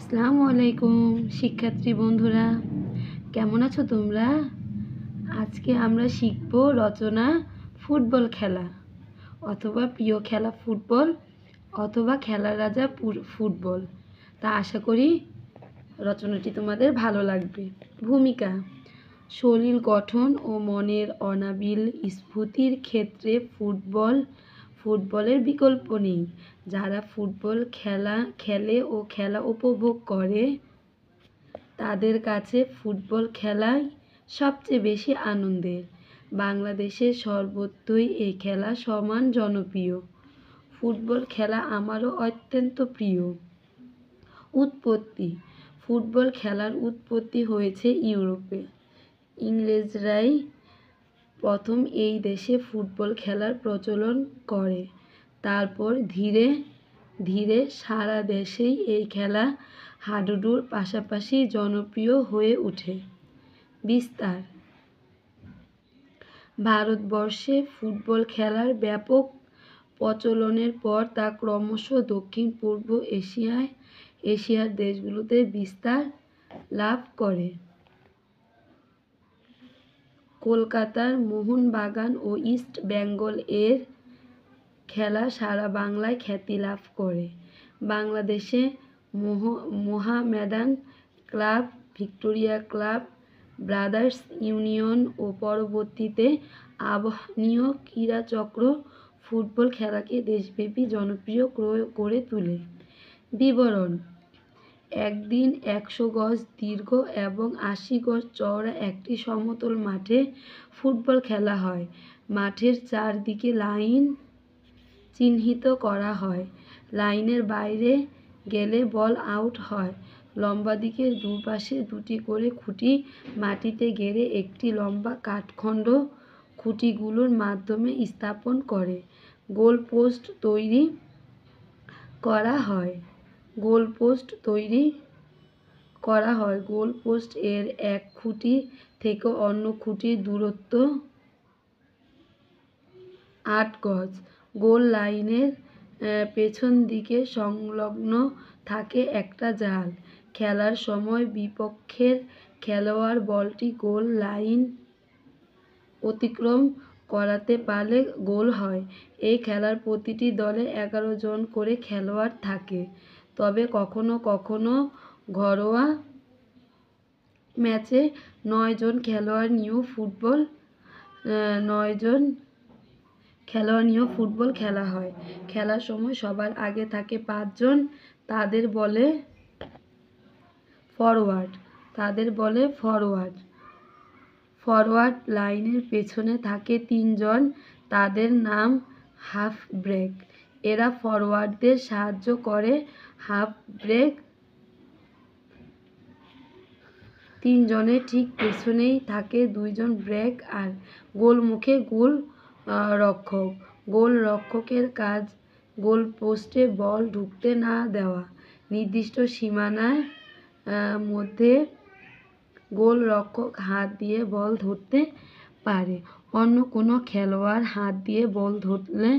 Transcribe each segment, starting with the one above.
আসসালামু আলাইকুম শিক্ষার্থী বন্ধুরা, কেমন আছো তোমরা? আজকে আমরা শিখব রচনা ফুটবল খেলা অথবা প্রিয় খেলা ফুটবল অথবা খেলার রাজা ফুটবল। তা আশা করি রচনাটি তোমাদের ভালো লাগবে। ভূমিকা: শরীর গঠন ও মনের অনাবিল স্ফূর্তির ক্ষেত্রে ফুটবলের বিকল্প নেই। যারা ফুটবল খেলে ও খেলা উপভোগ করে তাদের কাছে ফুটবল খেলাই সবচেয়ে বেশি আনন্দের। বাংলাদেশে সর্বত্রই এই খেলা সমান জনপ্রিয়। ফুটবল খেলা আমারও অত্যন্ত প্রিয়। উৎপত্তি: ফুটবল খেলার উৎপত্তি হয়েছে ইউরোপে। ইংরেজরাই প্রথম এই দেশে ফুটবল খেলার প্রচলন করে। তারপর ধীরে ধীরে সারা দেশেই এই খেলা হাডুডুর পাশাপাশি জনপ্রিয় হয়ে ওঠে। বিস্তার: ভারতবর্ষে ফুটবল খেলার ব্যাপক প্রচলনের পর তা ক্রমশ দক্ষিণ পূর্ব এশিয়ার দেশগুলোতে বিস্তার লাভ করে। কলকাতার মোহনবাগান ও ইস্ট বেঙ্গল এর খেলা সারা বাংলায় খ্যাতি লাভ করে। বাংলাদেশে Mohammedan club, Victoria club, Brothers Union ও পরবর্তীতে আবাহনীয় ক্রীড়াচক্র ফুটবল খেলাকে দেশব্যাপী জনপ্রিয় করে তোলে। বিবরণ: একদিন 100 গজ দীর্ঘ এবং 80 গজ চওড়া একটি সমতল মাঠে ফুটবল খেলা হয়। মাঠের চারদিকে লাইন চিহ্নিত করা হয়। লাইনের বাইরে গেলে বল আউট হয়। লম্বা দিকের দুপাশে দুটি করে খুঁটি মাটিতে গেড়ে একটি লম্বা কাঠখণ্ড খুঁটিগুলোর মাধ্যমে স্থাপন করে গোল পোস্ট তৈরি করা হয়। গোল পোস্ট এর এক খুঁটি থেকে অন্য খুঁটির দূরত্ব 8 গজ। গোল লাইনের পেছন দিকে সংলগ্ন থাকে একটা জাল। খেলার সময় বিপক্ষের খেলোয়াড় বলটি গোল লাইন অতিক্রম করাতে পারলে গোল হয়। এই খেলার প্রতিটি দলে 11 জন করে খেলোয়াড় থাকে, তবে কখনো কখনো ঘরোয়া ম্যাচে 9 জন খেলোয়াড় নিয়েও ফুটবল খেলা হয়। খেলার সময় সবার আগে থাকে 5 জন, তাদের বলে ফরোয়ার্ড। ফরওয়ার্ড লাইনের পেছনে থাকে 3 জন, তাদের নাম হাফ ব্রেক। এরা ফরওয়ার্ডদের সাহায্য করে। হাফ ব্রেক 3 জনের ঠিক পেছনেই থাকে 2 জন ব্রেক আর গোলমুখে গোলরক্ষক। গোলরক্ষকের কাজ গোল পোস্টে বল ঢুকতে না দেওয়া। নির্দিষ্ট সীমানার মধ্যে গোলরক্ষক হাত দিয়ে বল ধরতে পারে। অন্য কোনো খেলোয়াড় হাত দিয়ে বল ধরলে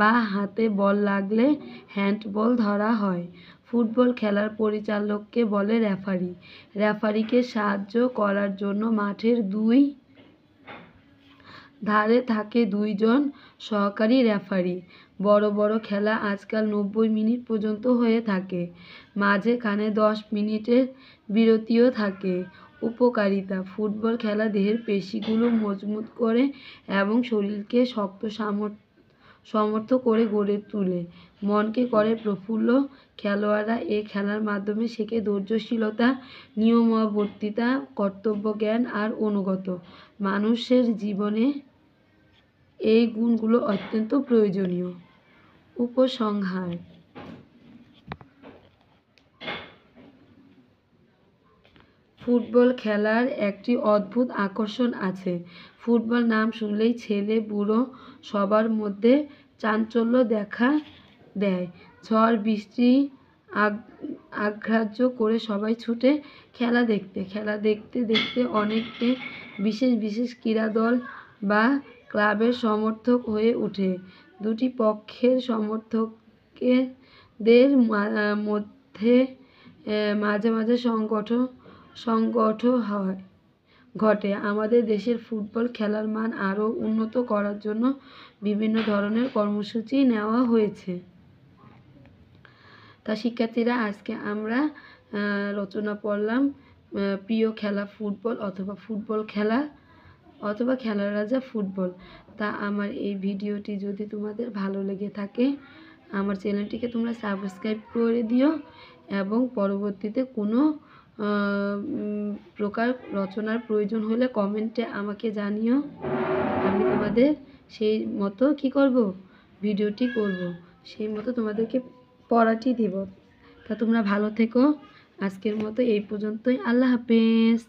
বা হাতে বল লাগলে হ্যান্ডবল ধরা হয়। ফুটবল খেলার পরিচালককে বলে রেফারি। রেফারিকে সাহায্য করার জন্য মাঠের 2 ধারে থাকে 2 জন সহকারী রেফারি। বড় বড় খেলা আজকাল 90 মিনিট পর্যন্ত হয়ে থাকে। মাঝখানে 10 মিনিটের বিরতিও থাকে। উপকারিতা: ফুটবল খেলা দেহের পেশিগুলো মজবুত করে এবং শরীরকে শক্ত সমর্থ করে গড়ে তোলে। মনকে করে প্রফুল্ল। খেলোয়াড়রা এ খেলার মাধ্যমে শেখে ধৈর্যশীলতা, নিয়মানুবর্তিতা, কর্তব্যজ্ঞান আর আনুগত্য। মানুষের জীবনে এই গুণগুলো অত্যন্ত প্রয়োজনীয়। উপসংহার: ফুটবল খেলার একটি অদ্ভুত আকর্ষণ আছে। ফুটবল নাম শুনলেই ছেলে বুড়ো সবার মধ্যে চাঞ্চল্য দেখা দেয়। ঝড় বৃষ্টি অগ্রাহ্য করে সবাই ছুটে খেলা দেখতে দেখতে অনেকে বিশেষ ক্রীড়া দল বা ক্লাবের সমর্থক হয়ে ওঠে। দুটি পক্ষের সমর্থকদের মধ্যে মাঝে মাঝে সংকট হয় ঘটে। আমাদের দেশের ফুটবল খেলার মান আরও উন্নত করার জন্য বিভিন্ন ধরনের কর্মসূচি নেওয়া হয়েছে। তা শিক্ষার্থীরা, আজকে আমরা রচনা পড়লাম প্রিয় খেলা ফুটবল অথবা খেলার রাজা ফুটবল। তা আমার এই ভিডিওটি যদি তোমাদের ভালো লেগে থাকে, আমার চ্যানেলটিকে তোমরা সাবস্ক্রাইব করে দিও এবং পরবর্তীতে কোনো প্রকার রচনার প্রয়োজন হলে কমেন্টে আমাকে জানিও। আমি তোমাদের সেই মতো কী করব, ভিডিওটি করব, সেই মতো তোমাদেরকে পড়াটি দেব। তা তোমরা ভালো থেকো। আজকের মতো এই পর্যন্তই। আল্লাহ হাফেজ।